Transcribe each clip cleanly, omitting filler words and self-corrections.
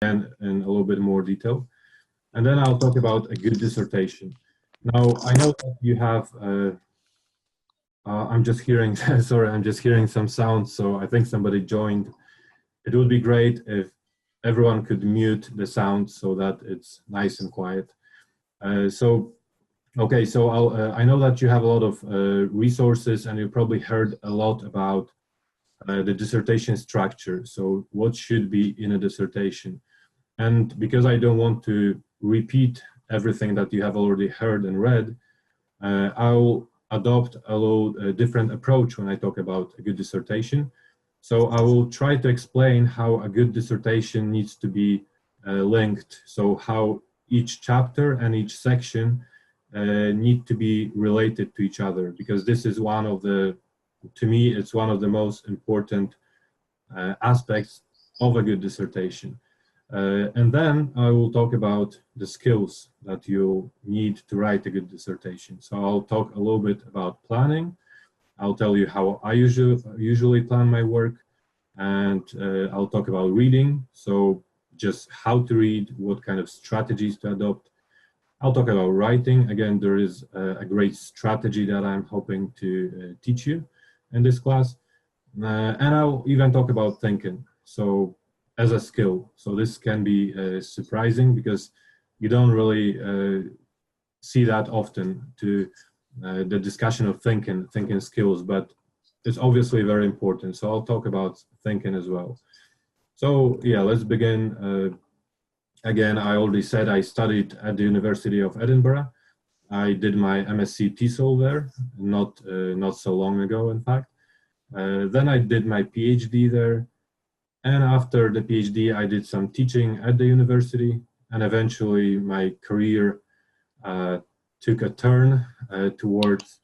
in a little bit more detail. And then I'll talk about a good dissertation. Now, I know that you have, I'm just hearing, sorry, I'm just hearing some sounds, so I think somebody joined. It would be great if everyone could mute the sound so that it's nice and quiet. Okay, so I know that you have a lot of resources and you probably heard a lot about the dissertation structure. So what should be in a dissertation? And because I don't want to repeat everything that you have already heard and read, I'll adopt a little different approach when I talk about a good dissertation. So I will try to explain how a good dissertation needs to be linked. So how each chapter and each section need to be related to each other, because this is one of the, to me, it's one of the most important aspects of a good dissertation. And then I will talk about the skills that you need to write a good dissertation. So I'll talk a little bit about planning. I'll tell you how I usually plan my work, and I'll talk about reading. So just how to read, what kind of strategies to adopt. I'll talk about writing. Again, there is a great strategy that I'm hoping to teach you in this class. And I'll even talk about thinking. So as a skill. So this can be surprising because you don't really see that often to the discussion of thinking skills, but it's obviously very important. So I'll talk about thinking as well. So yeah, let's begin. Again, I already said I studied at the University of Edinburgh. I did my MSc TESOL there, not so long ago, in fact. Then I did my PhD there. And after the PhD, I did some teaching at the university, and eventually my career took a turn towards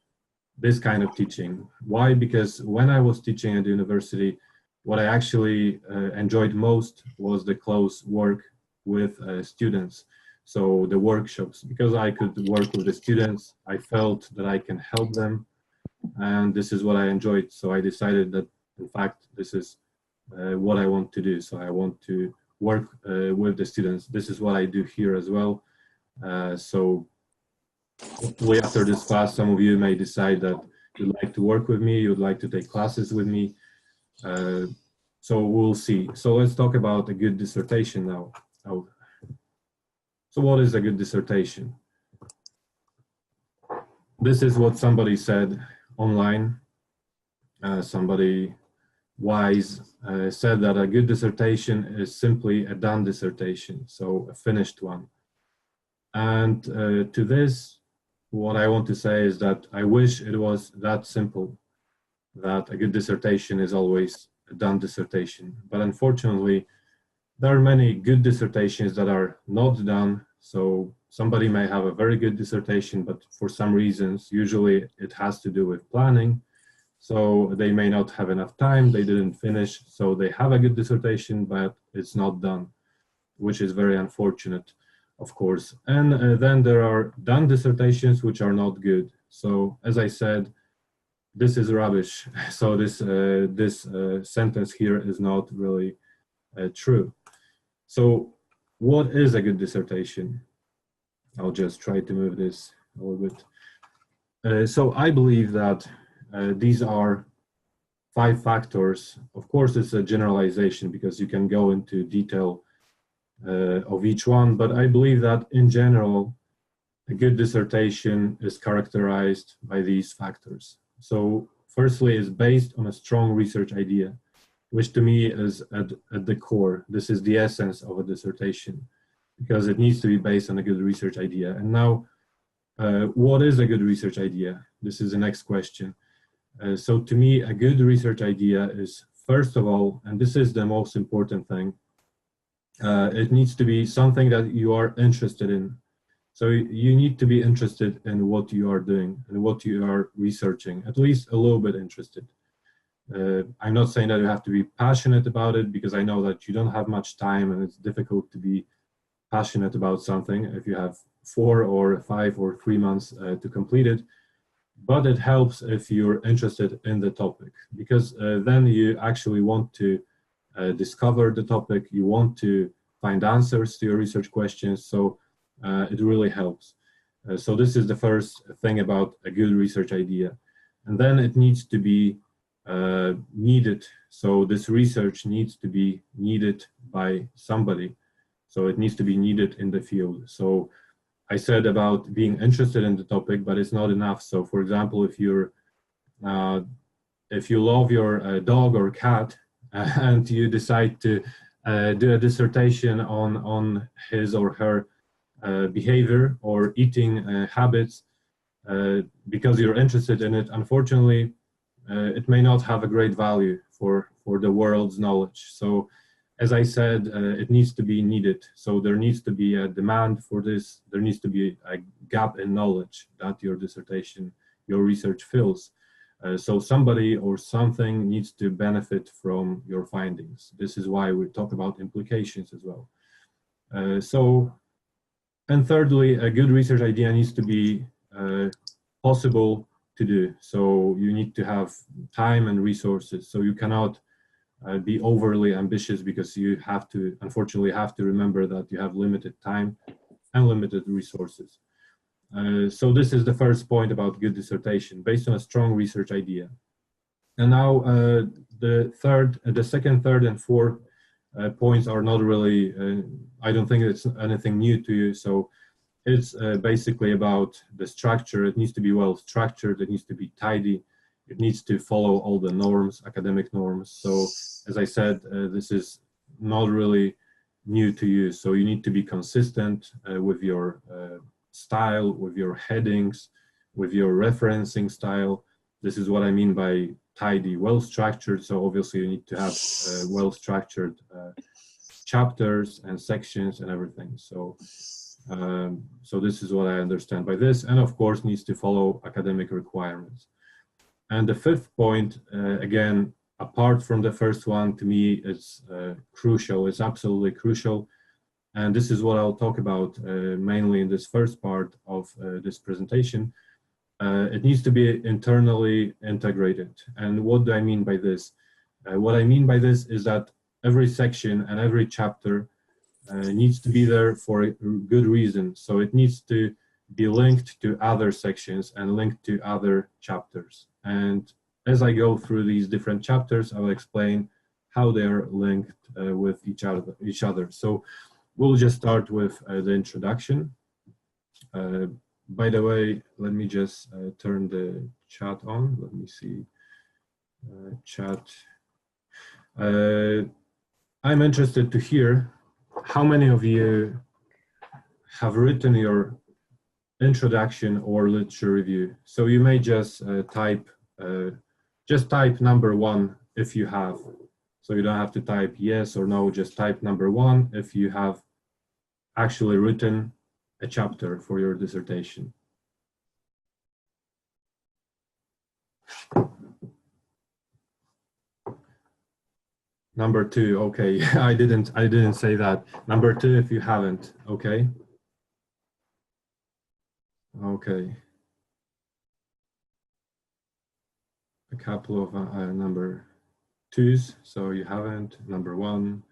this kind of teaching. Why? Because when I was teaching at the university, what I actually enjoyed most was the close work with students. So the workshops, because I could work with the students, I felt that I can help them, and this is what I enjoyed. So I decided that, in fact, this is what I want to do. So I want to work with the students. This is what I do here as well. So hopefully after this class, some of you may decide that you'd like to work with me, you'd like to take classes with me. So we'll see. So let's talk about a good dissertation now. So what is a good dissertation? This is what somebody said online. Somebody wise said that a good dissertation is simply a done dissertation, so a finished one. And to this, what I want to say is that I wish it was that simple, that a good dissertation is always a done dissertation. But unfortunately, there are many good dissertations that are not done. So somebody may have a very good dissertation, but for some reasons, usually it has to do with planning. So they may not have enough time, they didn't finish, so they have a good dissertation, but it's not done, which is very unfortunate, of course. And then there are done dissertations which are not good. So as I said, this is rubbish. So this sentence here is not really true. So what is a good dissertation? I'll just try to move this a little bit. So I believe that these are 5 factors. Of course, it's a generalization because you can go into detail of each one, but I believe that in general, a good dissertation is characterized by these factors. So firstly, it's based on a strong research idea, which to me is at the core. This is the essence of a dissertation, because it needs to be based on a good research idea. And now, what is a good research idea? This is the next question. So to me, a good research idea is, first of all, and this is the most important thing, it needs to be something that you are interested in. So you need to be interested in what you are doing and what you are researching, at least a little bit interested. I'm not saying that you have to be passionate about it, because I know that you don't have much time and it's difficult to be passionate about something if you have 4 or 5 or 3 months to complete it. But it helps if you're interested in the topic, because then you actually want to discover the topic, you want to find answers to your research questions. So it really helps. So this is the first thing about a good research idea. And then it needs to be needed. So this research needs to be needed by somebody. So it needs to be needed in the field. So I said about being interested in the topic, but it's not enough. So for example, if you love your dog or cat and you decide to do a dissertation on his or her behavior or eating habits because you're interested in it, unfortunately, it may not have a great value for the world's knowledge. So as I said, it needs to be needed. So there needs to be a demand for this. There needs to be a gap in knowledge that your dissertation, your research fills. So somebody or something needs to benefit from your findings. This is why we talk about implications as well. And thirdly, a good research idea needs to be possible to do. So you need to have time and resources. So you cannot be overly ambitious because you have to, unfortunately, have to remember that you have limited time and limited resources. So this is the first point about good dissertation, based on a strong research idea. And now the second, third, and fourth points are not really, I don't think it's anything new to you. So it's basically about the structure. It needs to be well structured. It needs to be tidy. It needs to follow all the norms, academic norms. So as I said, this is not really new to you. So you need to be consistent with your style, with your headings, with your referencing style. This is what I mean by tidy, well-structured. So obviously you need to have well-structured chapters and sections and everything. So this is what I understand by this, and of course needs to follow academic requirements. And the fifth point, again, apart from the first one, to me, it's crucial. It's absolutely crucial. And this is what I'll talk about mainly in this first part of this presentation. It needs to be internally integrated. And what do I mean by this? What I mean by this is that every section and every chapter needs to be there for a good reason. So it needs to be linked to other sections and linked to other chapters. And as I go through these different chapters, I will explain how they're linked with each other. So we'll just start with the introduction. By the way, let me just turn the chat on. Let me see, chat. I'm interested to hear how many of you have written your introduction or literature review. So you may just type number 1 if you have. So you don't have to type yes or no, just type number 1 if you have actually written a chapter for your dissertation. Number 2, okay, I didn't say that. Number 2 if you haven't, okay. Okay. A couple of number 2s, so you haven't. Number 1.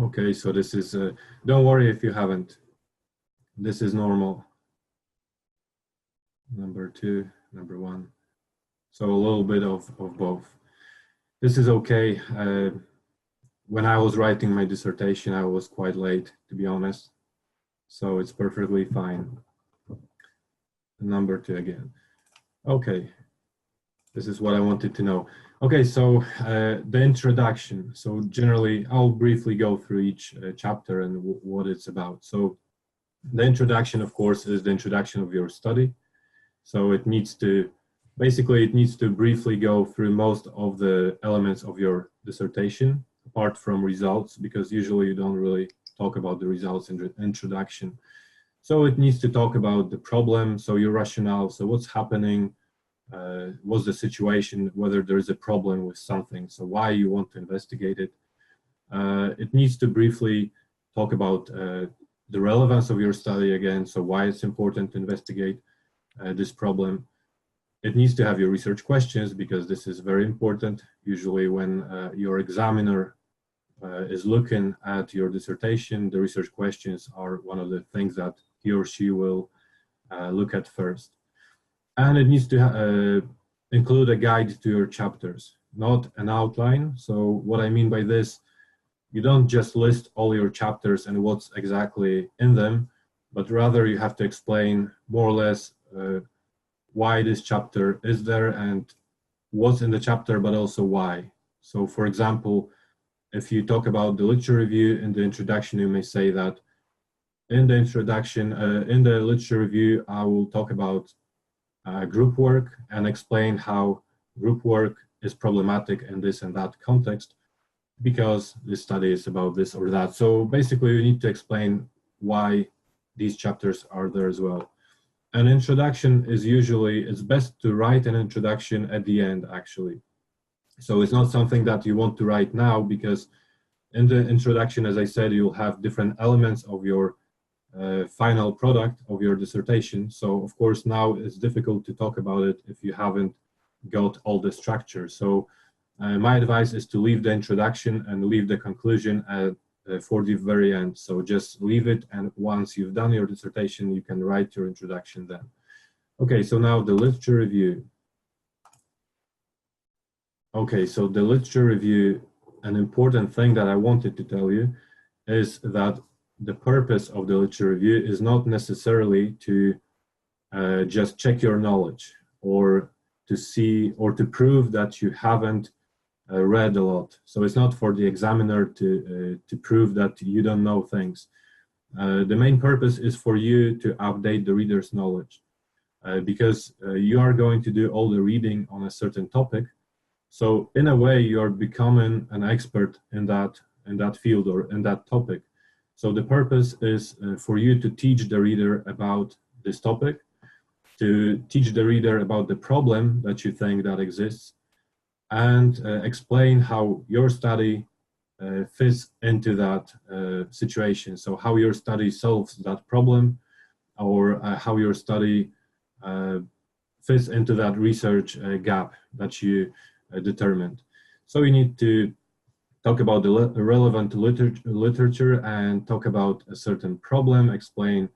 Okay, so this is, don't worry if you haven't. This is normal. Number 2, number 1. So a little bit of both. This is okay. When I was writing my dissertation, I was quite late, to be honest. So it's perfectly fine. Number 2 again. Okay, this is what I wanted to know. Okay, so the introduction. So generally, I'll briefly go through each chapter and what it's about. So the introduction, of course, is the introduction of your study. So it needs to, basically, it needs to briefly go through most of the elements of your dissertation, apart from results, because usually you don't really talk about the results in the introduction. So it needs to talk about the problem, so your rationale, so what's happening, what's the situation, whether there is a problem with something, so why you want to investigate it. It needs to briefly talk about the relevance of your study again, so why it's important to investigate this problem. It needs to have your research questions because this is very important. Usually when your examiner is looking at your dissertation, the research questions are one of the things that he or she will look at first. And it needs to include a guide to your chapters, not an outline. So what I mean by this, you don't just list all your chapters and what's exactly in them, but rather you have to explain more or less why this chapter is there and what's in the chapter, but also why. So for example, if you talk about the literature review in the introduction, you may say that in the introduction, in the literature review, I will talk about group work and explain how group work is problematic in this and that context because this study is about this or that. So basically you need to explain why these chapters are there as well. An introduction is usually, it's best to write an introduction at the end actually. So it's not something that you want to write now because in the introduction, as I said, you'll have different elements of your final product of your dissertation. So of course now it's difficult to talk about it if you haven't got all the structure. So my advice is to leave the introduction and leave the conclusion for the very end. So just leave it, and once you've done your dissertation, you can write your introduction then. Okay, so now the literature review. Okay, so the literature review, an important thing that I wanted to tell you is that the purpose of the literature review is not necessarily to just check your knowledge or to see or to prove that you haven't read a lot. So it's not for the examiner to prove that you don't know things. The main purpose is for you to update the reader's knowledge because you are going to do all the reading on a certain topic. So in a way, you are becoming an expert in that field or in that topic. So the purpose is for you to teach the reader about this topic, to teach the reader about the problem that you think that exists, and explain how your study fits into that situation. So how your study solves that problem, or how your study fits into that research gap that you determined. So you need to talk about the relevant literature and talk about a certain problem, explain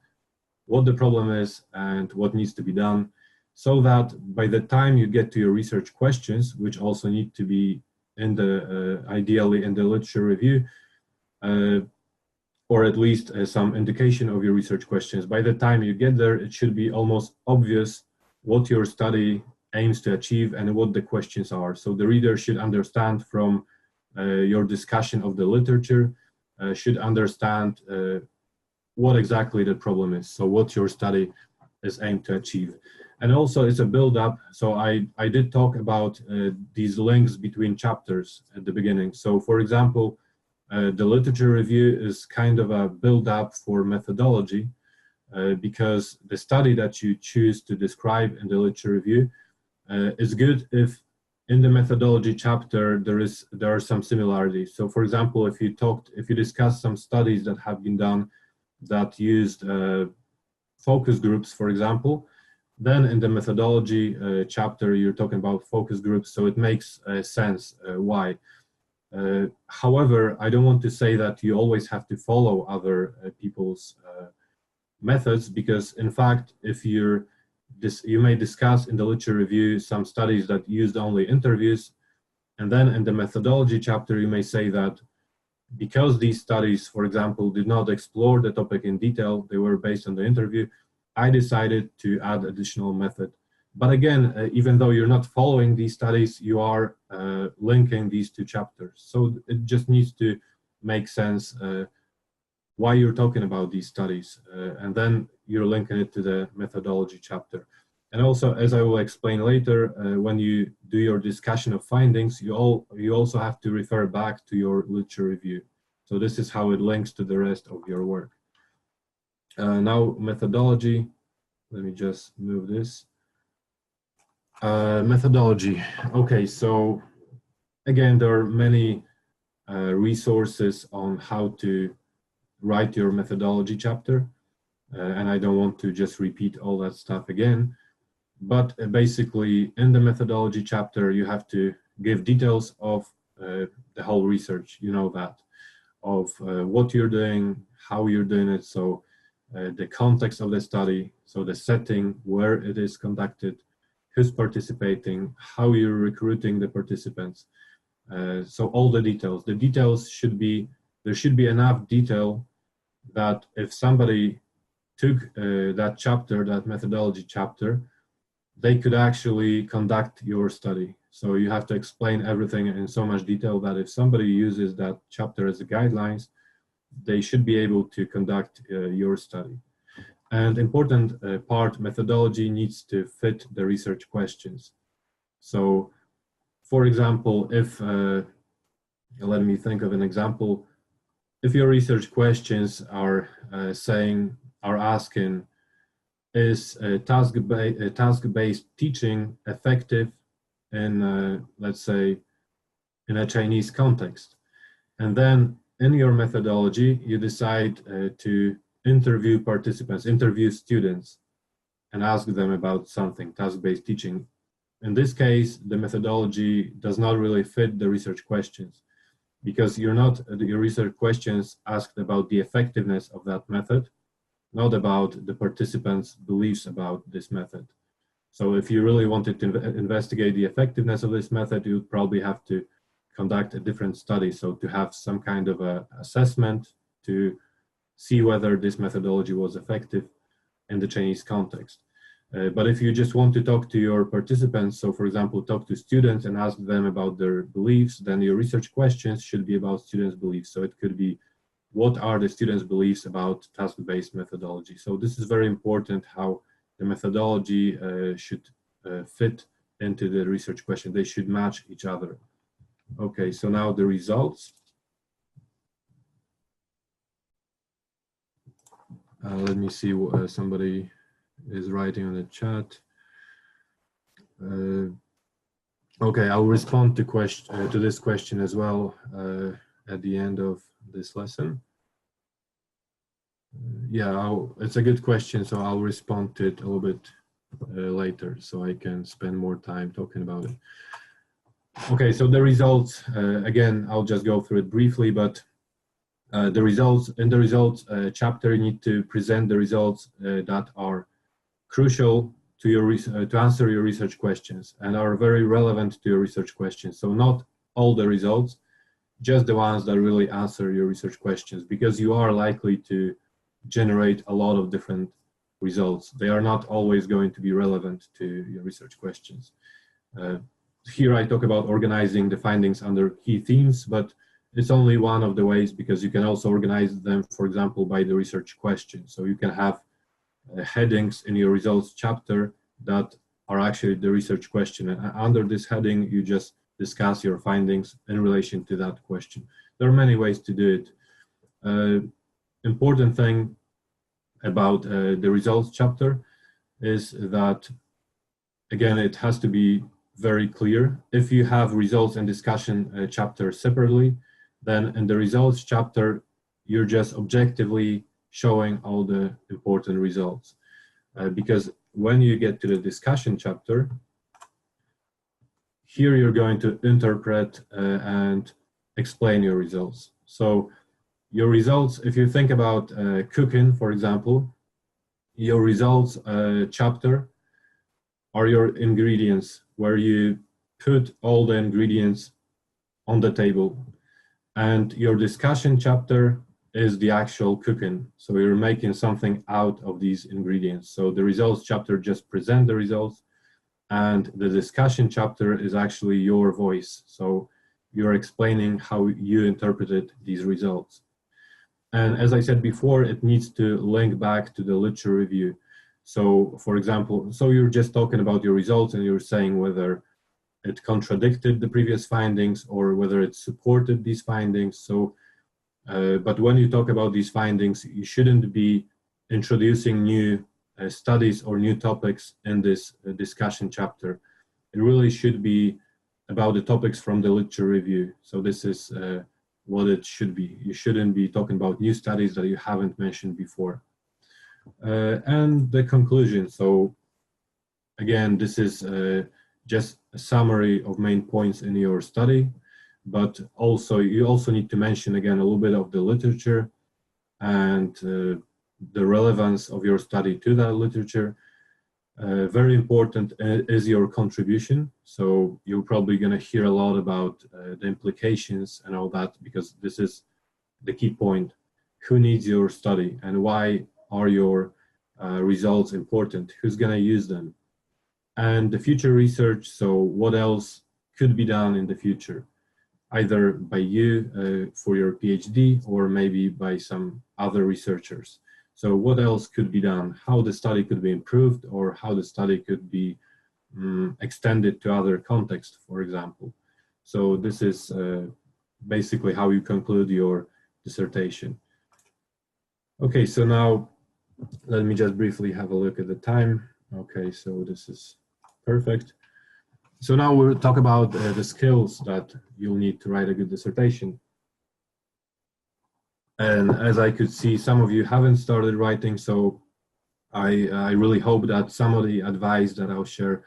what the problem is and what needs to be done, so that by the time you get to your research questions, which also need to be in the ideally in the literature review, or at least some indication of your research questions, by the time you get there, it should be almost obvious what your study aims to achieve and what the questions are. So the reader should understand from your discussion of the literature, should understand what exactly the problem is, so what your study is aimed to achieve. And also it's a build-up, so I did talk about these links between chapters at the beginning. So for example, the literature review is kind of a build-up for methodology because the study that you choose to describe in the literature review is good if in the methodology chapter there are some similarities. So for example, if you discuss some studies that have been done that used focus groups, for example, then in the methodology chapter you're talking about focus groups, so it makes sense why. However, I don't want to say that you always have to follow other people's methods, because in fact, if you may discuss in the literature review some studies that used only interviews, and then in the methodology chapter you may say that because these studies, for example, did not explore the topic in detail, they were based on the interview, I decided to add additional method. But again, even though you're not following these studies, you are linking these two chapters. So it just needs to make sense why you're talking about these studies, and then you're linking it to the methodology chapter. And also, as I will explain later, when you do your discussion of findings, you also have to refer back to your literature review. So this is how it links to the rest of your work. Now, methodology. Let me just move this. Methodology. Okay, so again, there are many resources on how to write your methodology chapter, and I don't want to just repeat all that stuff again. But basically, in the methodology chapter, you have to give details of the whole research, you know that. of what you're doing, how you're doing it, so the context of the study, so the setting, where it is conducted, who's participating, how you're recruiting the participants. So all the details. The details should be, there should be enough detail that if somebody took that chapter, that methodology chapter, they could actually conduct your study. So you have to explain everything in so much detail that if somebody uses that chapter as a guidelines, they should be able to conduct your study. And important part, methodology needs to fit the research questions. So for example, if, let me think of an example, if your research questions are asking, is task-based teaching effective in, let's say, in a Chinese context? And then in your methodology, you decide to interview participants, interview students, and ask them about something, task-based teaching. In this case, the methodology does not really fit the research questions, because your research questions asked about the effectiveness of that method, not about the participants' beliefs about this method. So if you really wanted to investigate the effectiveness of this method, you would probably have to conduct a different study. So to have some kind of a assessment to see whether this methodology was effective in the Chinese context. But if you just want to talk to your participants, so for example, talk to students and ask them about their beliefs, then your research questions should be about students' beliefs. So it could be, what are the students' beliefs about task-based methodology? So this is very important, how the methodology should fit into the research question. They should match each other. Okay, so now the results. Let me see what somebody is writing on the chat. Okay, I'll respond to this question as well at the end of this lesson. Yeah, it's a good question, so I'll respond to it a little bit later, so I can spend more time talking about it. Okay, so the results, again, I'll just go through it briefly, but the results, in the results chapter, you need to present the results that are crucial to your to answer your research questions and are very relevant to your research questions. So not all the results, just the ones that really answer your research questions, because you are likely to generate a lot of different results. They are not always going to be relevant to your research questions. Here I talk about organizing the findings under key themes, but it's only one of the ways, because you can also organize them, for example, by the research question. So you can have headings in your results chapter that are actually the research question. And under this heading, you just discuss your findings in relation to that question. There are many ways to do it. Important thing about the results chapter is that, again, it has to be very clear. If you have results and discussion chapter separately, then in the results chapter, you're just objectively showing all the important results. Because when you get to the discussion chapter, here you're going to interpret and explain your results. So your results, if you think about cooking, for example, your results chapter are your ingredients, where you put all the ingredients on the table. And your discussion chapter is the actual cooking. So you're making something out of these ingredients. So the results chapter just present the results, and the discussion chapter is actually your voice. So you're explaining how you interpreted these results. And as I said before, it needs to link back to the literature review. So for example, so you're just talking about your results and you're saying whether it contradicted the previous findings or whether it supported these findings. So, but when you talk about these findings, you shouldn't be introducing new studies or new topics in this discussion chapter. It really should be about the topics from the literature review. So this is what it should be. You shouldn't be talking about new studies that you haven't mentioned before. And the conclusion. So again, this is just a summary of main points in your study. but also you also need to mention again a little bit of the literature and the relevance of your study to that literature. Very important is your contribution. So you're probably going to hear a lot about the implications and all that, because this is the key point. Who needs your study and why are your results important? Who's going to use them? And the future research, so what else could be done in the future, either by you for your PhD or maybe by some other researchers. So what else could be done, how the study could be improved, or how the study could be extended to other contexts, for example. So this is basically how you conclude your dissertation. Okay, so now let me just briefly have a look at the time. Okay, so this is perfect. So now we'll talk about the skills that you'll need to write a good dissertation. And as I could see, some of you haven't started writing, so I really hope that some of the advice that I'll share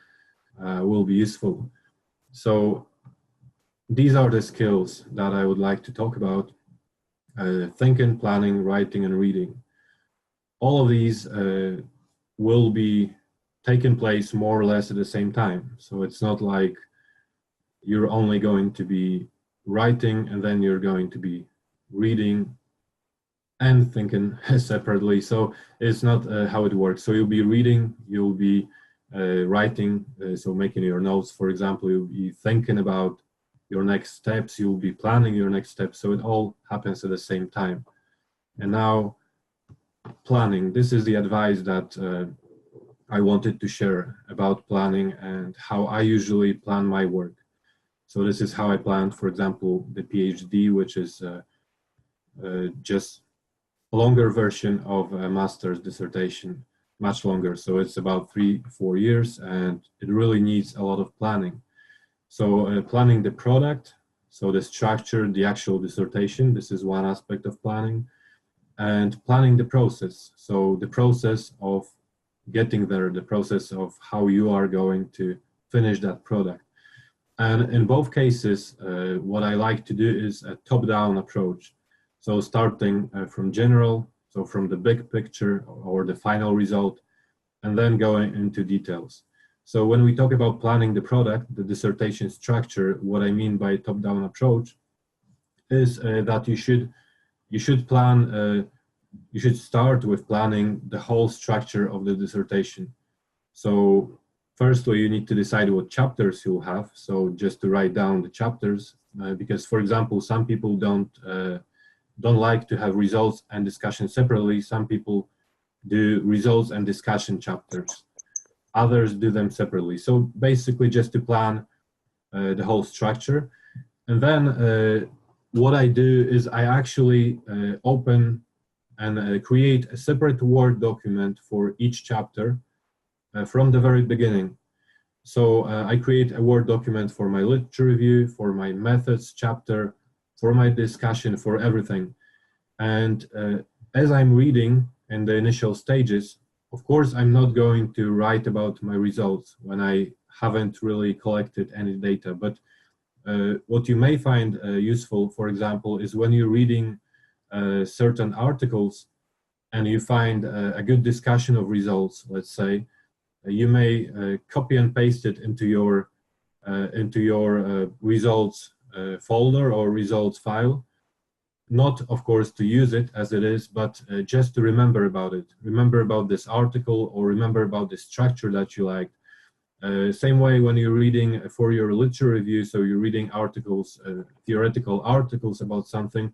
will be useful. So these are the skills that I would like to talk about: thinking, planning, writing, and reading. All of these will be taking place more or less at the same time. So it's not like you're only going to be writing and then you're going to be reading and thinking separately. So it's not how it works. So you'll be reading, you'll be writing, so making your notes, for example, you'll be thinking about your next steps, you'll be planning your next steps. So it all happens at the same time. And now planning, this is the advice that I wanted to share about planning and how I usually plan my work. So this is how I planned, for example, the PhD, which is just a longer version of a master's dissertation, much longer. So it's about 3-4 years, and it really needs a lot of planning. So planning the product, so the structure, the actual dissertation, this is one aspect of planning, and planning the process. So the process of getting there, the process of how you are going to finish that product. And in both cases, what I like to do is a top-down approach. So starting from general, so from the big picture or the final result, and then going into details. So when we talk about planning the product, the dissertation structure, what I mean by top-down approach is that you should plan, you should start with planning the whole structure of the dissertation. So firstly, you need to decide what chapters you'll have. So just to write down the chapters, because for example, some people don't like to have results and discussion separately. Some people do results and discussion chapters. Others do them separately. So basically just to plan the whole structure. And then what I do is I actually open and create a separate Word document for each chapter from the very beginning. So I create a Word document for my literature review, for my methods chapter, for my discussion, for everything. And as I'm reading in the initial stages, of course, I'm not going to write about my results when I haven't really collected any data. But what you may find useful, for example, is when you're reading certain articles and you find a good discussion of results, let's say, you may copy and paste it into your results folder or results file. Not, of course, to use it as it is, but just to remember about it. Remember about this article or remember about the structure that you liked. Same way when you're reading for your literature review, so you're reading articles, theoretical articles about something,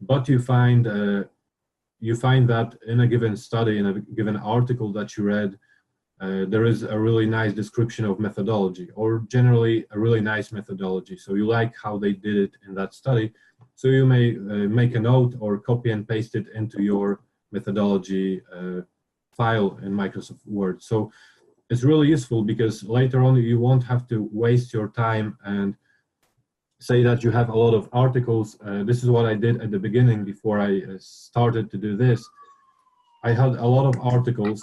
but you find that in a given study, in a given article that you read, there is a really nice description of methodology, or generally a really nice methodology. So you like how they did it in that study. So you may make a note or copy and paste it into your methodology file in Microsoft Word. So it's really useful because later on you won't have to waste your time and say that you have a lot of articles. This is what I did at the beginning before I started to do this. I had a lot of articles,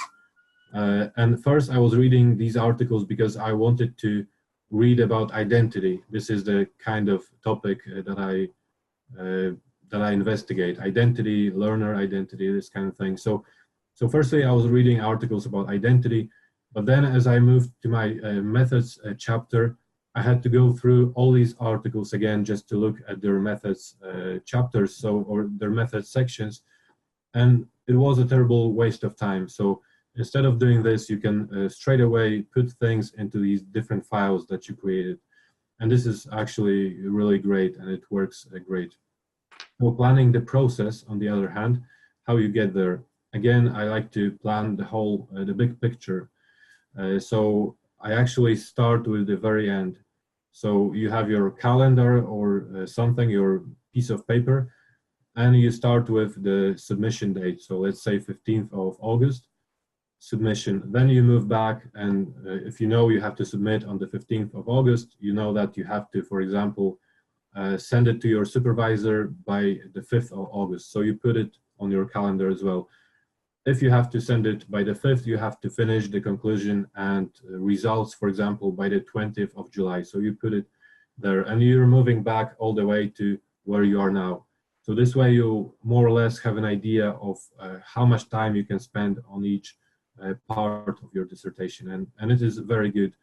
and first I was reading these articles because I wanted to read about identity. This is the kind of topic that I investigate: identity, learner identity, this kind of thing. So firstly, I was reading articles about identity, but then as I moved to my methods chapter, I had to go through all these articles again just to look at their methods chapters, or their methods sections, and it was a terrible waste of time. So instead of doing this, you can straight away put things into these different files that you created, and this is actually really great, and it works great. So planning the process, on the other hand, how you get there. Again, I like to plan the whole, the big picture. So I actually start with the very end. So you have your calendar or something, your piece of paper, and you start with the submission date. So let's say 15th of August, submission. Then you move back, and if you know you have to submit on the 15th of August, you know that you have to, for example, send it to your supervisor by the 5th of August. So you put it on your calendar as well. If you have to send it by the 5th, you have to finish the conclusion and results, for example, by the 20th of July. So you put it there, and you're moving back all the way to where you are now. So this way you more or less have an idea of how much time you can spend on each part of your dissertation, and it is very good.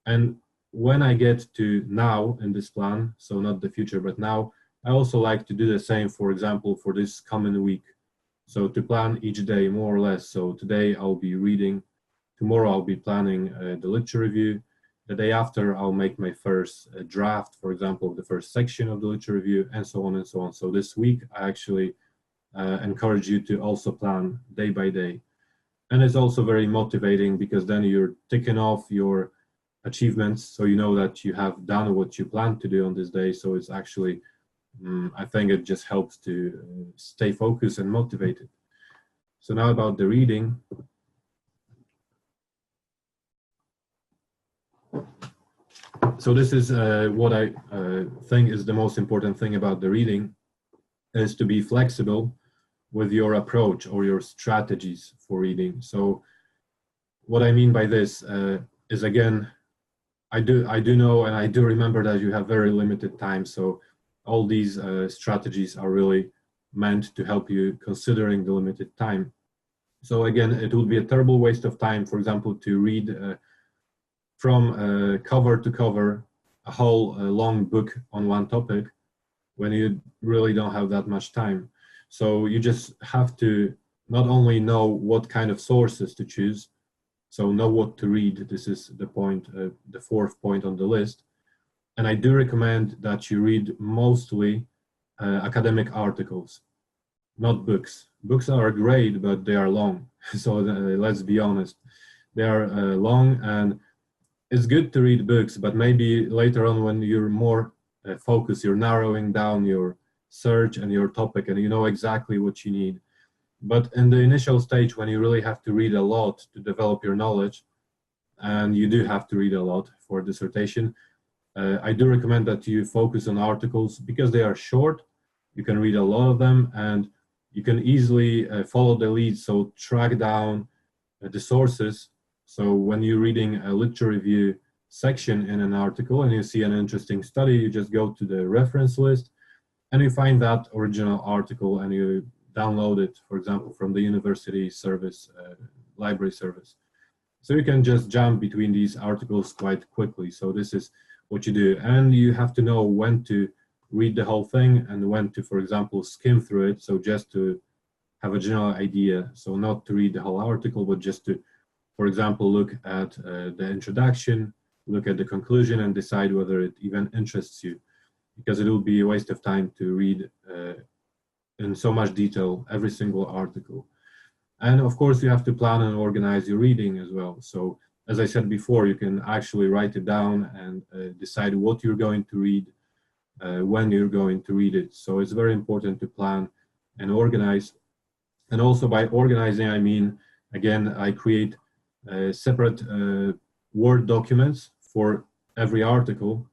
And when I get to now in this plan, so not the future, but now, I also like to do the same, for example, for this coming week. So to plan each day more or less. So today I'll be reading, tomorrow I'll be planning the lecture review, the day after I'll make my first draft, for example, of the first section of the lecture review, and so on and so on. So this week I actually encourage you to also plan day by day. And it's also very motivating because then you're ticking off your achievements, so you know that you have done what you planned to do on this day. So it's actually, I think it just helps to stay focused and motivated. So now about the reading. So this is what I think is the most important thing about the reading, is to be flexible with your approach or your strategies for reading. So what I mean by this is, again, I do know and I do remember that you have very limited time. So all these strategies are really meant to help you considering the limited time. So again, it would be a terrible waste of time, for example, to read from cover to cover a whole long book on one topic when you really don't have that much time. So you just have to not only know what kind of sources to choose, so know what to read. This is the point, the fourth point on the list. And I do recommend that you read mostly academic articles, not books. Books are great, but they are long. So let's be honest, they are long, and it's good to read books, but maybe later on when you're more focused, you're narrowing down your search and your topic and you know exactly what you need. But in the initial stage, when you really have to read a lot to develop your knowledge, and you do have to read a lot for a dissertation, I do recommend that you focus on articles because they are short. You can read a lot of them and you can easily follow the lead, so track down the sources. So when you're reading a literature review section in an article and you see an interesting study, you just go to the reference list and you find that original article and you download it, for example, from the university service, library service. So you can just jump between these articles quite quickly. So this is what you do. And you have to know when to read the whole thing and when to, for example, skim through it. So just to have a general idea. So not to read the whole article, but just to, for example, look at the introduction, look at the conclusion and decide whether it even interests you, because it will be a waste of time to read in so much detail every single article. And of course, you have to plan and organize your reading as well. So as I said before, you can actually write it down and decide what you're going to read, when you're going to read it. So it's very important to plan and organize. And also by organizing, I mean, again, I create separate Word documents for every article.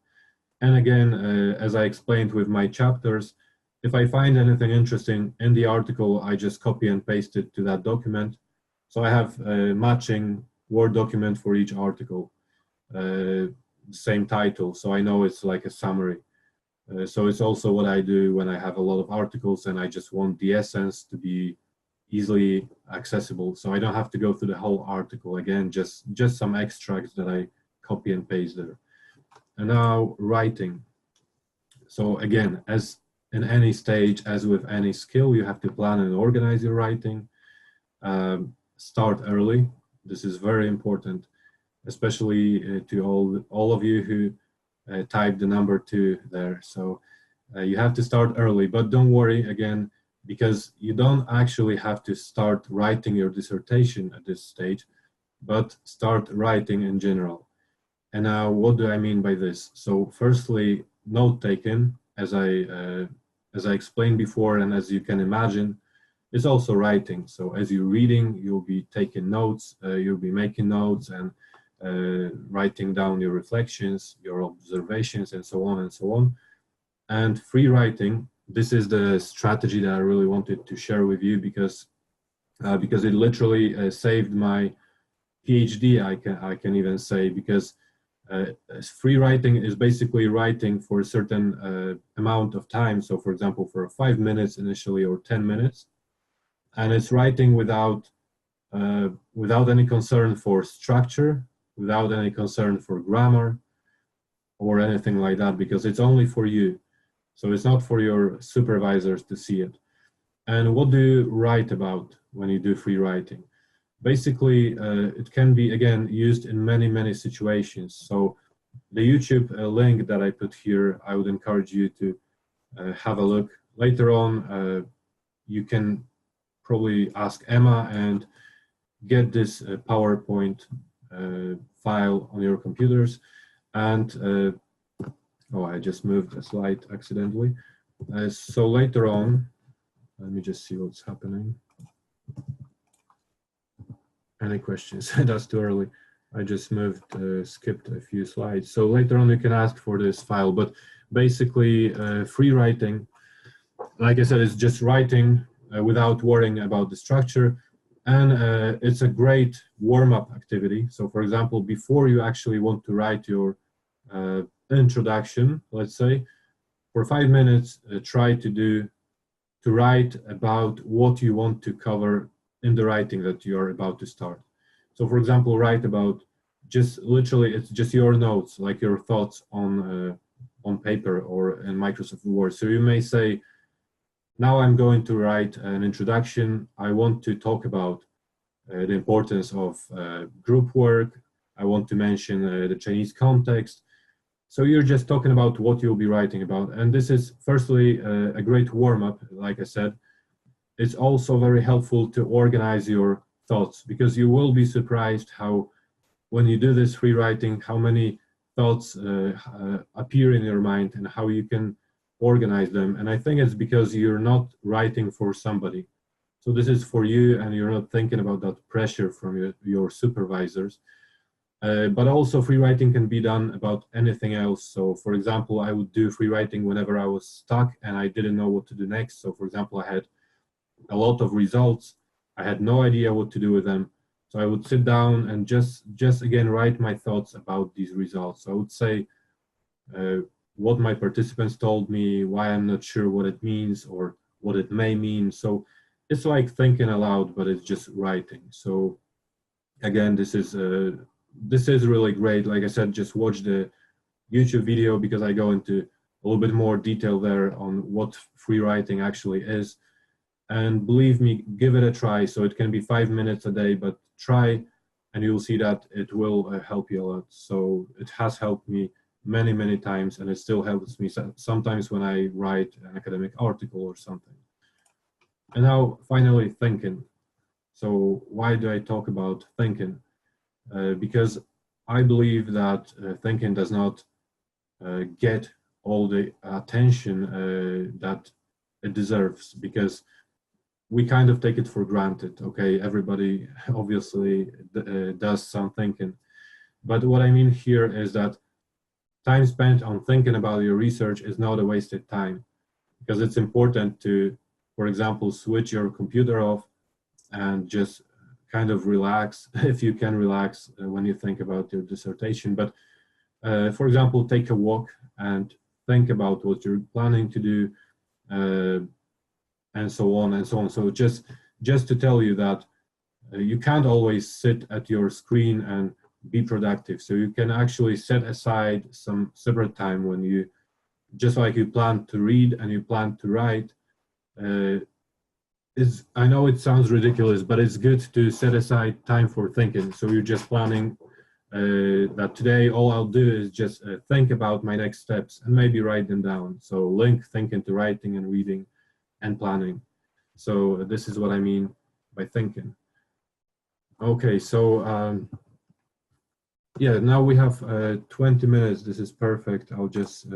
And again, as I explained with my chapters, if I find anything interesting in the article, I just copy and paste it to that document. So I have a matching Word document for each article. the same title, so I know it's like a summary. So it's also what I do when I have a lot of articles and I just want the essence to be easily accessible. So I don't have to go through the whole article again, just some extracts that I copy and paste there. And now writing. So again, as in any stage, as with any skill, you have to plan and organize your writing. Start early. This is very important, especially to all of you who type the number 2 there. So you have to start early, but don't worry again, because you don't actually have to start writing your dissertation at this stage, but start writing in general. And now, what do I mean by this? So firstly, note taking, as I explained before, and as you can imagine, is also writing. So as you're reading, you'll be taking notes, you'll be making notes and writing down your reflections, your observations, and so on and so on. And free writing, this is the strategy that I really wanted to share with you, because it literally saved my PhD, I can even say, because free writing is basically writing for a certain amount of time. So for example, for 5 minutes initially or 10 minutes, and it's writing without any concern for structure, without any concern for grammar or anything like that, because it's only for you. So it's not for your supervisors to see it. And what do you write about when you do free writing? Basically, it can be, again, used in many situations. So the YouTube link that I put here, I would encourage you to have a look. Later on, you can probably ask Emma and get this PowerPoint file on your computers. And oh, I just moved a slide accidentally. So later on, let me just see what's happening. Any questions? That's too early. I just skipped a few slides. So later on you can ask for this file, but basically free writing, like I said, is just writing without worrying about the structure. And it's a great warm-up activity. So for example, before you actually want to write your introduction, let's say, for 5 minutes, try to write about what you want to cover in the writing that you are about to start. So for example, write about literally, it's just your notes, like your thoughts on paper or in Microsoft Word. So you may say, now I'm going to write an introduction. I want to talk about the importance of group work. I want to mention the Chinese context. So you're just talking about what you'll be writing about. And this is firstly a great warm-up, like I said. It's also very helpful to organize your thoughts, because you will be surprised how, when you do this free writing, how many thoughts appear in your mind and how you can organize them. And I think it's because you're not writing for somebody. So this is for you, and you're not thinking about that pressure from your supervisors. But also free writing can be done about anything else. So for example, I would do free writing whenever I was stuck and I didn't know what to do next. So for example, I had a lot of results. I had no idea what to do with them. So I would sit down and just again write my thoughts about these results. So I would say what my participants told me, why I'm not sure what it means or what it may mean. So it's like thinking aloud, but it's just writing. So again, this is really great. Like I said, just watch the YouTube video, because I go into a little bit more detail there on what free writing actually is. And believe me, give it a try. So it can be 5 minutes a day, but try and you'll see that it will help you a lot. So it has helped me many times, and it still helps me sometimes when I write an academic article or something. And now finally, thinking. So why do I talk about thinking? Because I believe that thinking does not get all the attention that it deserves, because we kind of take it for granted. Okay, everybody obviously does some thinking. But what I mean here is that time spent on thinking about your research is not a wasted time, because it's important to, for example, switch your computer off and just kind of relax, if you can relax when you think about your dissertation. But For example, take a walk and think about what you're planning to do, and so on and so on. So just to tell you that you can't always sit at your screen and be productive. So you can actually set aside some separate time when you, just like you plan to read and you plan to write. I know it sounds ridiculous, but it's good to set aside time for thinking. So you're just planning that today all I'll do is just think about my next steps and maybe write them down. So link thinking to writing and reading and planning. So this is what I mean by thinking. Okay, so yeah, now we have 20 minutes. This is perfect. I'll just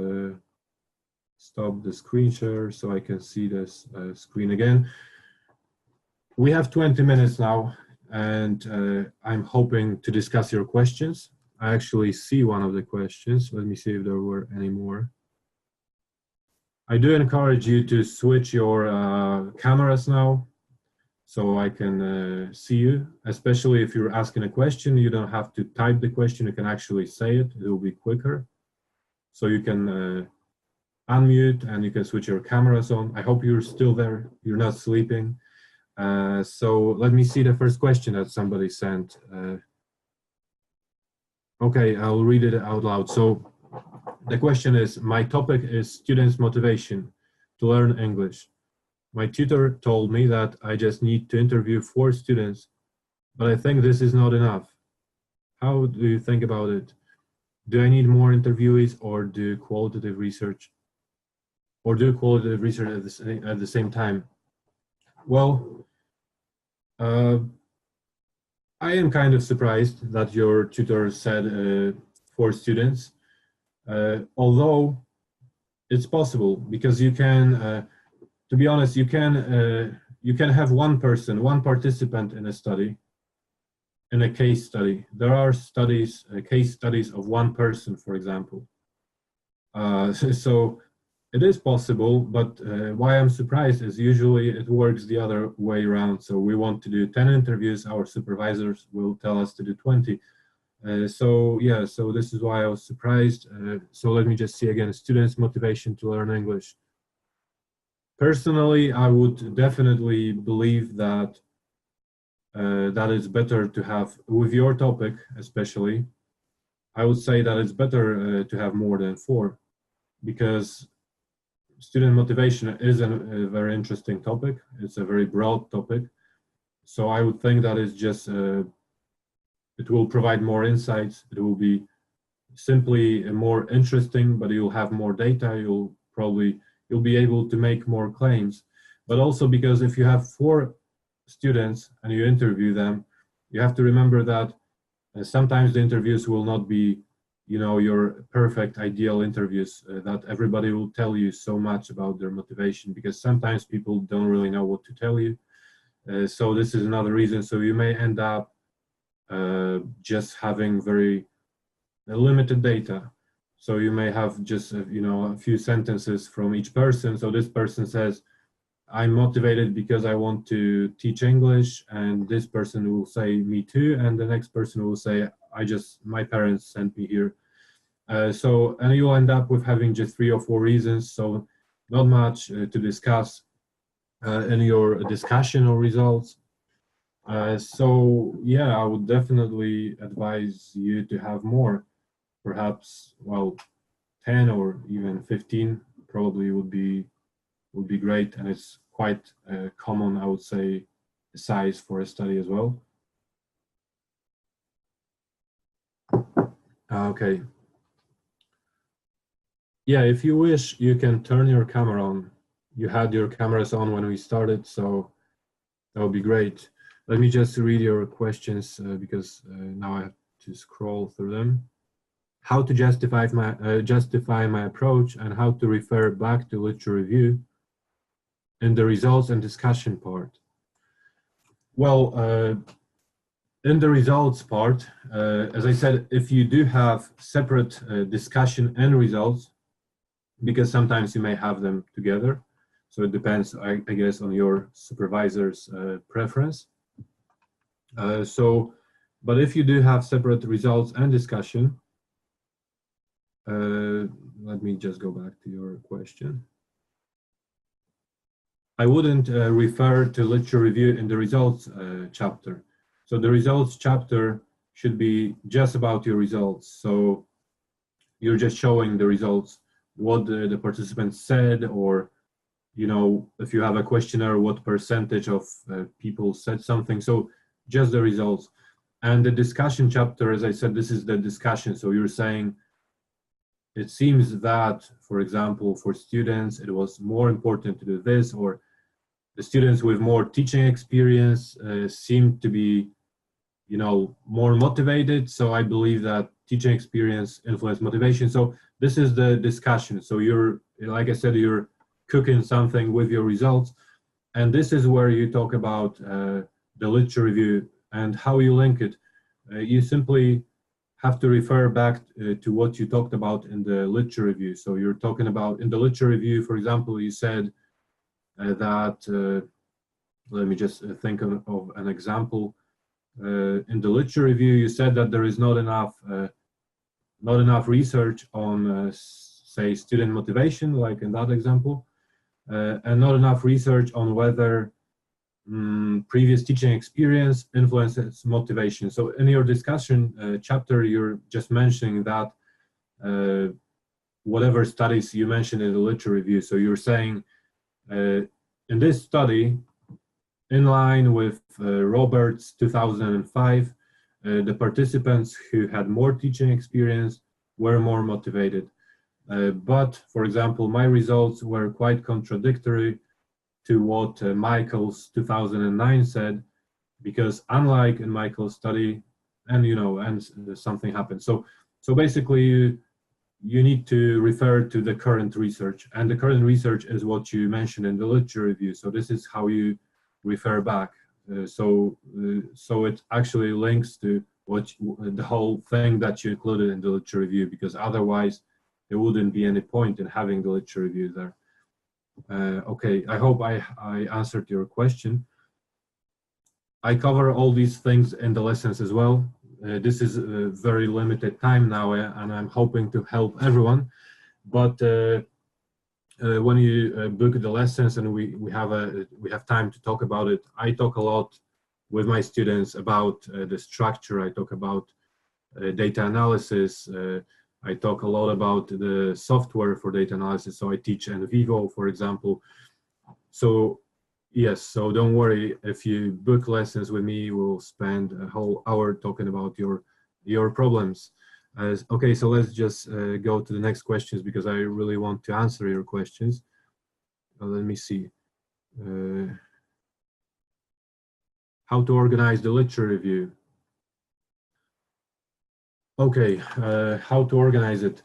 stop the screen share so I can see this screen again. We have 20 minutes now, and I'm hoping to discuss your questions. I actually see one of the questions. Let me see if there were any more. I do encourage you to switch your cameras now so I can see you, especially if you're asking a question. You don't have to type the question, you can actually say it. It will be quicker. So you can unmute and you can switch your cameras on. I hope you're still there, you're not sleeping. So let me see the first question that somebody sent. Okay, I'll read it out loud. So the question is, my topic is students' motivation to learn English. My tutor told me that I just need to interview 4 students, but I think this is not enough. How do you think about it? Do I need more interviewees or do qualitative research? Or do qualitative research at the same time? Well, I am kind of surprised that your tutor said 4 students, although it's possible because you can, to be honest, you can have one person, one participant in a study, in a case study. There are studies, case studies of one person, for example. So it is possible, but why I'm surprised is usually it works the other way around. So we want to do 10 interviews, our supervisors will tell us to do 20. So yeah, so this is why I was surprised. So let me just see again, students' motivation to learn English. Personally, I would definitely believe that that it's better to have, with your topic especially, I would say that it's better to have more than 4, because student motivation is a very interesting topic. It's a very broad topic. So I would think that it's just, it will provide more insights. It will be simply more interesting, but you'll have more data. You'll be able to make more claims. But also because if you have 4 students and you interview them, you have to remember that sometimes the interviews will not be, you know, your perfect ideal interviews, that everybody will tell you so much about their motivation, because sometimes people don't really know what to tell you. So this is another reason. So you may end up just having very limited data. So you may have just you know, a few sentences from each person. So this person says, I'm motivated because I want to teach English, and this person will say, me too, and the next person will say, my parents sent me here. So, and you'll end up with having just 3 or 4 reasons, so not much to discuss in your discussion or results. So yeah, I would definitely advise you to have more, perhaps, well, 10 or even 15 probably would be great, and it's quite common, I would say, size for a study as well. Okay. Yeah, if you wish, you can turn your camera on. You had your cameras on when we started, so that would be great. Let me just read your questions because now I have to scroll through them. How to justify my approach, and how to refer back to literature review in the results and discussion part. Well, in the results part, as I said, if you do have separate discussion and results, because sometimes you may have them together, so it depends, I guess, on your supervisor's preference. But if you do have separate results and discussion, let me just go back to your question. I wouldn't refer to literature review in the results chapter. So the results chapter should be just about your results. So you're just showing the results, what the participants said, or if you have a questionnaire, what percentage of people said something. So just the results. And the discussion chapter, as I said, this is the discussion. So you're saying, it seems that, for example, for students, it was more important to do this, or the students with more teaching experience seem to be, more motivated. So I believe that teaching experience influences motivation. So this is the discussion. So you're, like I said, you're cooking something with your results. And this is where you talk about the literature review and how you link it. You simply have to refer back to what you talked about in the literature review. So you're talking about, in the literature review, for example, you said that, let me just think of an example. In the literature review, you said that there is not enough research on, say, student motivation, like in that example, and not enough research on whether previous teaching experience influences motivation. So in your discussion chapter, you're just mentioning that whatever studies you mentioned in the literature review. So you're saying in this study, in line with Roberts 2005, the participants who had more teaching experience were more motivated. But, for example, my results were quite contradictory to what Michael's 2009 said, because unlike in Michael's study, and something happened. So basically, you need to refer to the current research, and the current research is what you mentioned in the literature review. So this is how you refer back. So it actually links to the whole thing that you included in the literature review, because otherwise there wouldn't be any point in having the literature review there. Okay, I hope I answered your question. I cover all these things in the lessons as well. This is a very limited time now, and I'm hoping to help everyone. But when you book the lessons and we have time to talk about it, I talk a lot with my students about the structure. I talk about data analysis. I talk a lot about the software for data analysis. So I teach NVivo, for example. So yes, so don't worry, if you book lessons with me, we'll spend a whole hour talking about your problems. Okay, so let's just go to the next questions, because I really want to answer your questions. Let me see. How to organize the literature review. Okay, how to organize it.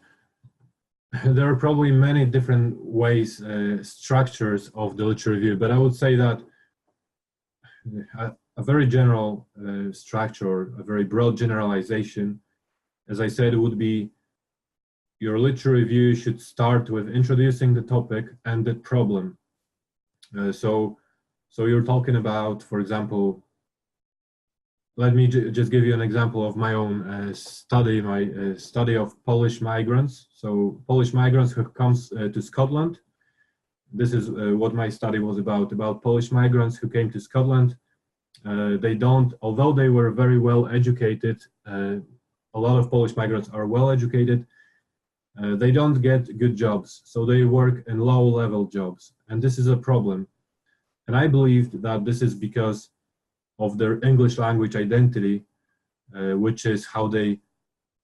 There are probably many different ways, structures of the literature review, but I would say that a very general structure, a very broad generalization, as I said, it would be your literature review should start with introducing the topic and the problem. So you're talking about, for example, let me just give you an example of my own study, my study of Polish migrants. So Polish migrants who comes to Scotland. This is what my study was about Polish migrants who came to Scotland. Although they were very well educated, a lot of Polish migrants are well educated, they don't get good jobs. So they work in low-level jobs. And this is a problem. And I believe that this is because of their English language identity, which is how they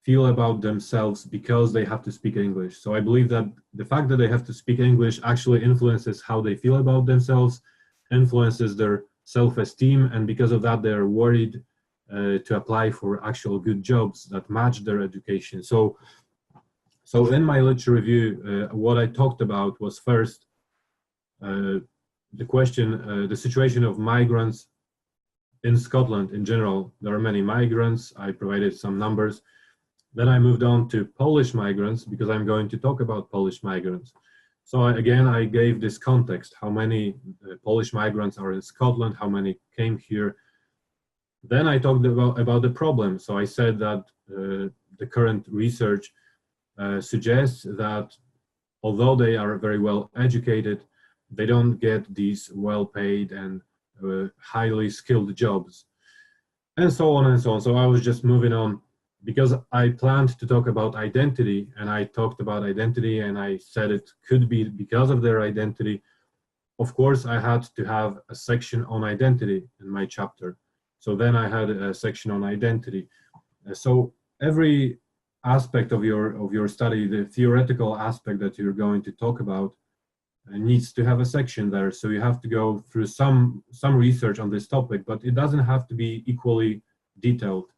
feel about themselves because they have to speak English. So I believe that the fact that they have to speak English actually influences how they feel about themselves, influences their self-esteem, and because of that, they're worried to apply for actual good jobs that match their education. So in my literature review, what I talked about was first the question, the situation of migrants in Scotland in general. There are many migrants. I provided some numbers. Then I moved on to Polish migrants because I'm going to talk about Polish migrants. So again, I gave this context, how many Polish migrants are in Scotland, how many came here. Then I talked about the problem. So I said that the current research suggests that although they are very well educated, they don't get these well-paid and highly skilled jobs, and so on and so on. So I was just moving on because I planned to talk about identity, and I talked about identity, and I said it could be because of their identity. Of course, I had to have a section on identity in my chapter. So then I had a section on identity. So every aspect of your study, the theoretical aspect that you're going to talk about, needs to have a section there. So you have to go through some research on this topic, but it doesn't have to be equally detailed.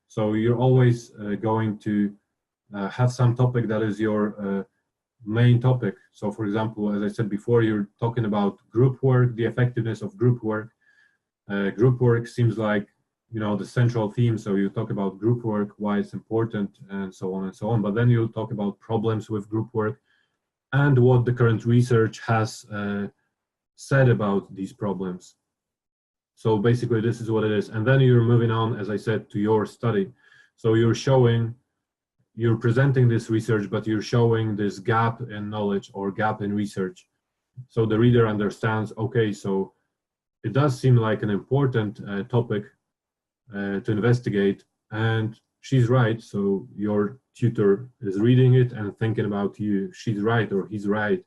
So you're always going to have some topic that is your main topic. So for example, as I said before, you're talking about group work, the effectiveness of group work. Group work seems like, you know, the central theme. So you talk about group work, why it's important, and so on and so on. But then you'll talk about problems with group work and what the current research has said about these problems. So basically this is what it is. And then you're moving on, as I said, to your study. So you're presenting this research, but you're showing this gap in knowledge or gap in research. So the reader understands, okay, so it does seem like an important topic to investigate, and she's right. So your tutor is reading it and thinking about you. She's right or he's right.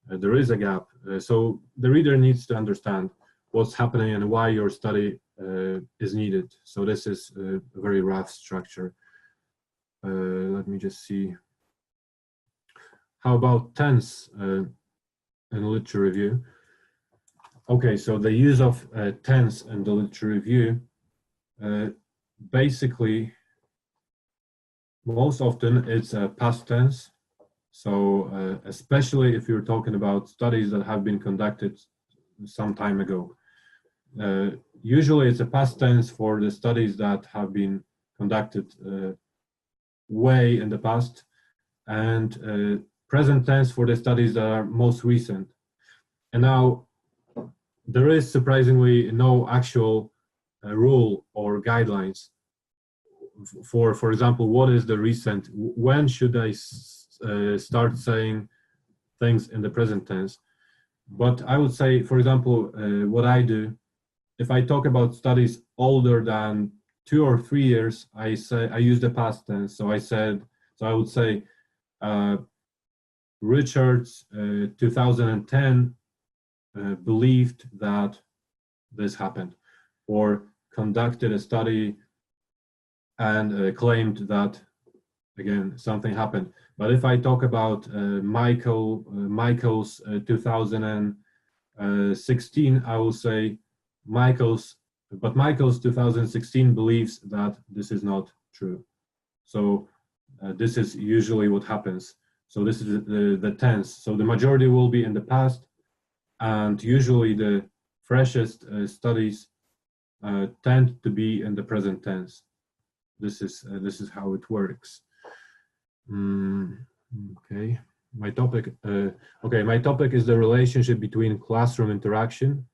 There is a gap. So the reader needs to understand what's happening and why your study is needed. So this is a very rough structure. Let me just see. How about tense in literature review? Okay, so the use of tense in the literature review, basically, most often it's a past tense. So especially if you're talking about studies that have been conducted some time ago. Usually it's a past tense for the studies that have been conducted way in the past, and present tense for the studies that are most recent. And now there is surprisingly no actual rule or guidelines for example, what is the recent, when should I start saying things in the present tense. But I would say, for example, what I do, if I talk about studies older than 2 or 3 years, I use the past tense. So I would say Richards 2010 believed that this happened, or conducted a study and claimed that, again, something happened. But if I talk about Michael's 2016, I will say Michael's 2016 believes that this is not true. So this is usually what happens. So this is the tense. So the majority will be in the past, and usually the freshest studies tend to be in the present tense. This is how it works. Okay, my topic. My topic is the relationship between classroom interaction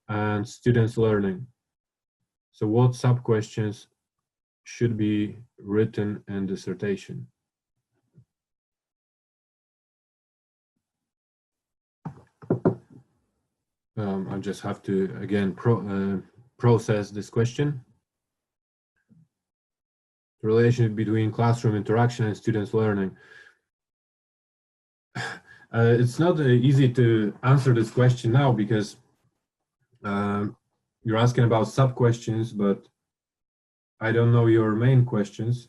and students' learning. So, what sub-questions should be written in dissertation? I just have to again process this question. The relationship between classroom interaction and students' learning. It's not easy to answer this question now because you're asking about sub-questions, but I don't know your main questions,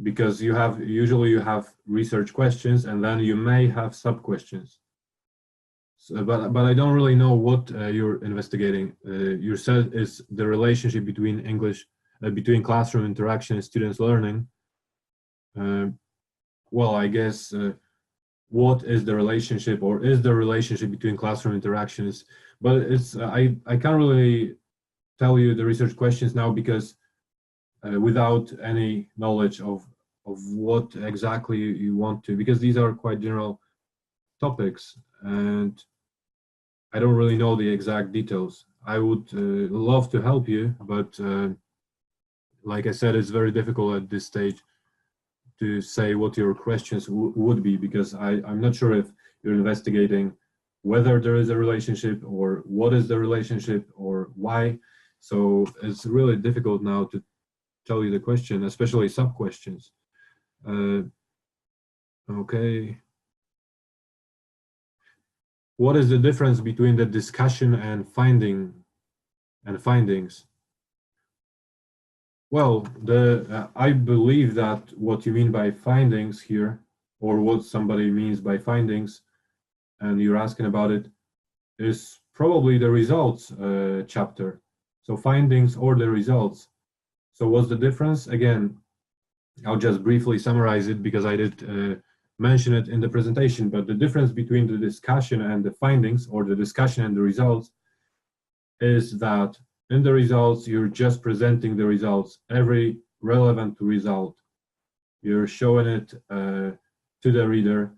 because usually you have research questions and then you may have sub-questions. So, but I don't really know what you're investigating. You said is the relationship between between classroom interaction and students' learning. Well, I guess what is the relationship, or is the relationship between classroom interactions? But it's I can't really tell you the research questions now, because without any knowledge of what exactly you want to, because these are quite general topics and I don't really know the exact details. I would love to help you, but like I said, it's very difficult at this stage. to say what your questions would be, because I'm not sure if you're investigating whether there is a relationship or what is the relationship or why. So it's really difficult now to tell you the question, especially sub-questions. Okay. What is the difference between the discussion and findings? Well, I believe that what you mean by findings here, or what somebody means by findings, and you're asking about it, is probably the results chapter. So findings or the results. So what's the difference? Again, I'll just briefly summarize it because I did mention it in the presentation, but the difference between the discussion and the findings, or the discussion and the results, is that in the results, you're just presenting the results, every relevant result. You're showing it to the reader.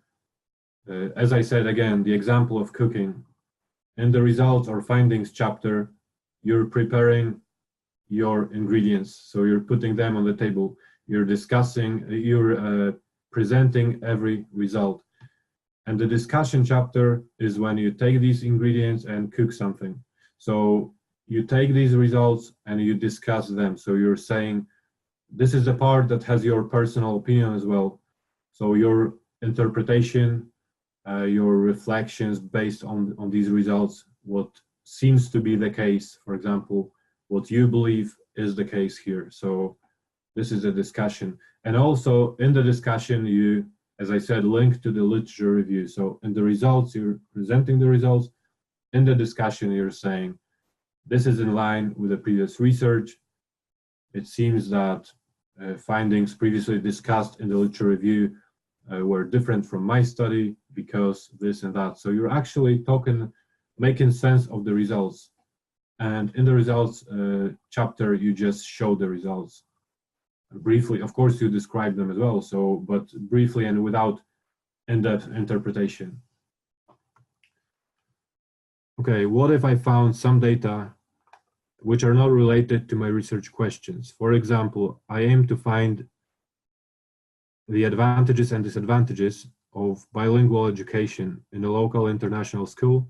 As I said, again, the example of cooking. In the results or findings chapter, you're preparing your ingredients. So you're putting them on the table. You're discussing, you're presenting every result. And the discussion chapter is when you take these ingredients and cook something. So you take these results and you discuss them. So you're saying, this is the part that has your personal opinion as well. So your interpretation, your reflections based on these results, what seems to be the case, for example, what you believe is the case here. So this is a discussion. And also in the discussion, you, as I said, link to the literature review. So in the results, you're presenting the results. In the discussion, you're saying, this is in line with the previous research. It seems that findings previously discussed in the literature review were different from my study because this and that. So you're actually talking, making sense of the results. And in the results chapter, you just show the results. Briefly, of course, you describe them as well, so, but briefly and without in-depth interpretation. Okay, what if I found some data which are not related to my research questions? For example, I aim to find the advantages and disadvantages of bilingual education in a local international school,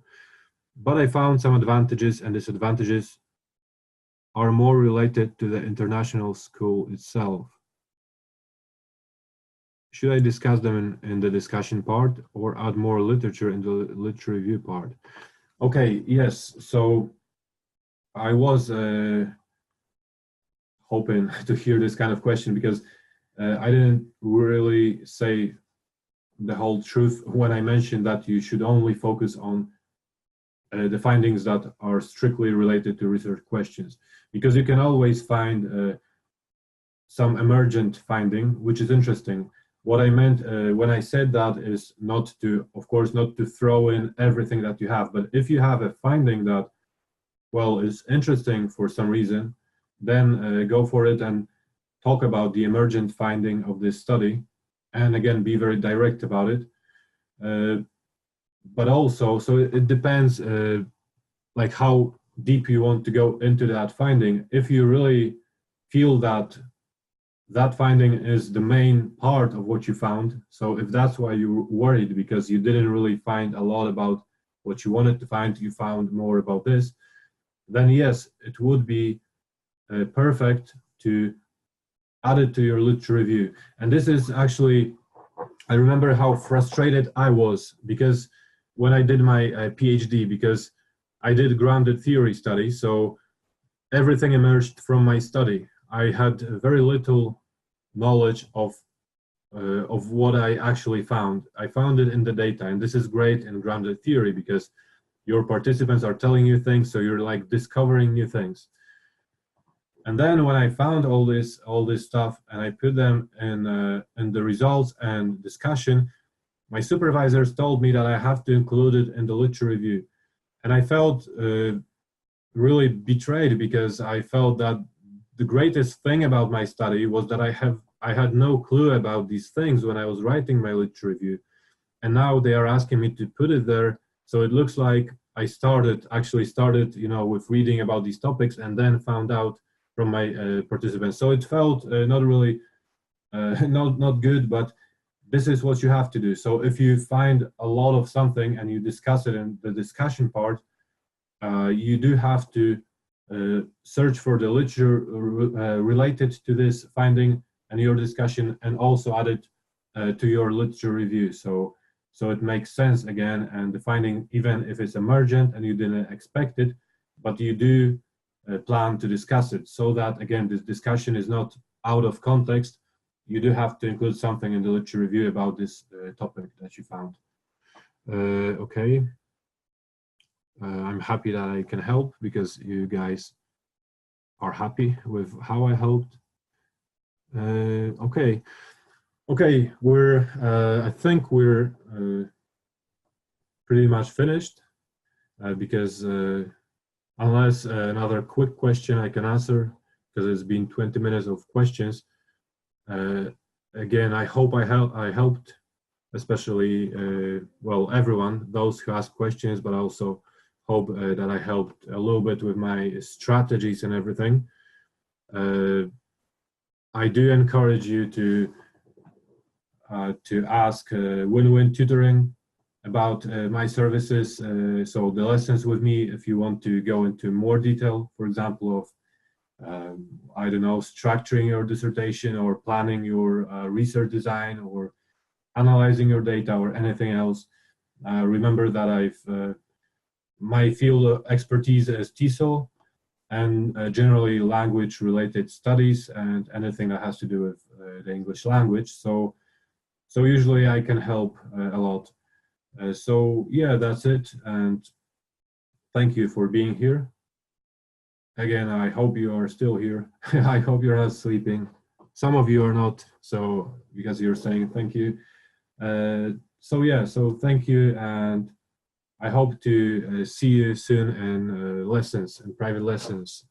but I found some advantages and disadvantages are more related to the international school itself. Should I discuss them in the discussion part or add more literature in the literature review part? Okay, yes, so I was hoping to hear this kind of question because I didn't really say the whole truth when I mentioned that you should only focus on the findings that are strictly related to research questions, because you can always find some emergent finding, which is interesting. What I meant when I said that is not to, of course, not to throw in everything that you have, but if you have a finding that, well, is interesting for some reason, then go for it and talk about the emergent finding of this study, and again, be very direct about it. But also, so it depends like how deep you want to go into that finding. If you really feel that that finding is the main part of what you found, so if that's why you're worried because you didn't really find a lot about what you wanted to find, you found more about this, then yes, it would be perfect to add it to your literature review. And this is actually, I remember how frustrated I was because when I did my PhD, because I did grounded theory study, so everything emerged from my study. I had very little knowledge of what I actually found. I found it in the data, and this is great in grounded theory because your participants are telling you things, so you're like discovering new things. And then when I found all this stuff and I put them in the results and discussion, my supervisors told me that I have to include it in the literature review. And I felt really betrayed because I felt that the greatest thing about my study was that I had no clue about these things when I was writing my literature review. And now they are asking me to put it there. So it looks like I actually started, you know, with reading about these topics and then found out from my participants. So it felt not really not good, but this is what you have to do. So if you find a lot of something and you discuss it in the discussion part, you do have to search for the literature related to this finding and your discussion, and also add it to your literature review. So it makes sense again, and the finding, even if it's emergent and you didn't expect it, but you do plan to discuss it, so that again this discussion is not out of context. You do have to include something in the literature review about this topic that you found. Okay. I'm happy that I can help, because you guys are happy with how I helped. Okay, we're I think we're pretty much finished, because unless another quick question I can answer, because it's been 20 minutes of questions. Again, I hope I helped, especially well, everyone, those who ask questions, but also hope that I helped a little bit with my strategies and everything. I do encourage you to ask WinWin Tutoring about my services. So the lessons with me, if you want to go into more detail, for example, of I don't know, structuring your dissertation or planning your research design or analyzing your data or anything else. Remember that my field of expertise is TESOL and generally language related studies and anything that has to do with the English language. So usually I can help a lot. So yeah, that's it. And thank you for being here. Again, I hope you are still here. I hope you're not sleeping. Some of you are not, so because you're saying thank you. So yeah, so thank you, and I hope to see you soon in lessons, in private lessons.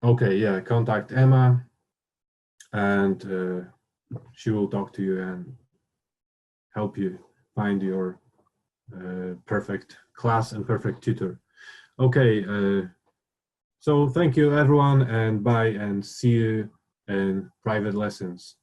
Okay, yeah, contact Emma, and she will talk to you and help you find your perfect class and perfect tutor. Okay, so thank you everyone, and bye, and see you in private lessons.